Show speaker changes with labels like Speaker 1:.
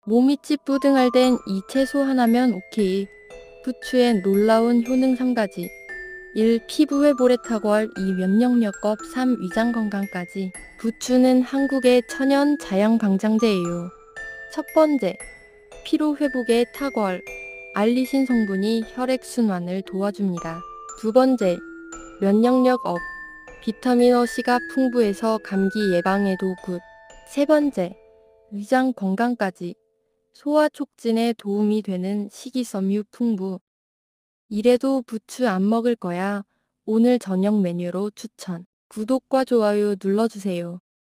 Speaker 1: 몸이 찌뿌둥할 땐 이 채소 하나면 오케이. 부추엔 놀라운 효능 3가지. 1. 피부 회복에 탁월. 2. 면역력업. 3. 위장 건강까지. 부추는 한국의 천연 자연 방장제예요. 첫 번째, 피로 회복에 탁월. 알리신 성분이 혈액순환을 도와줍니다. 두 번째, 면역력 업. 비타민 C가 풍부해서 감기 예방에도 굿. 세 번째, 위장 건강까지. 소화 촉진에 도움이 되는 식이섬유 풍부. 이래도 부추 안 먹을 거야. 오늘 저녁 메뉴로 추천. 구독과 좋아요 눌러주세요.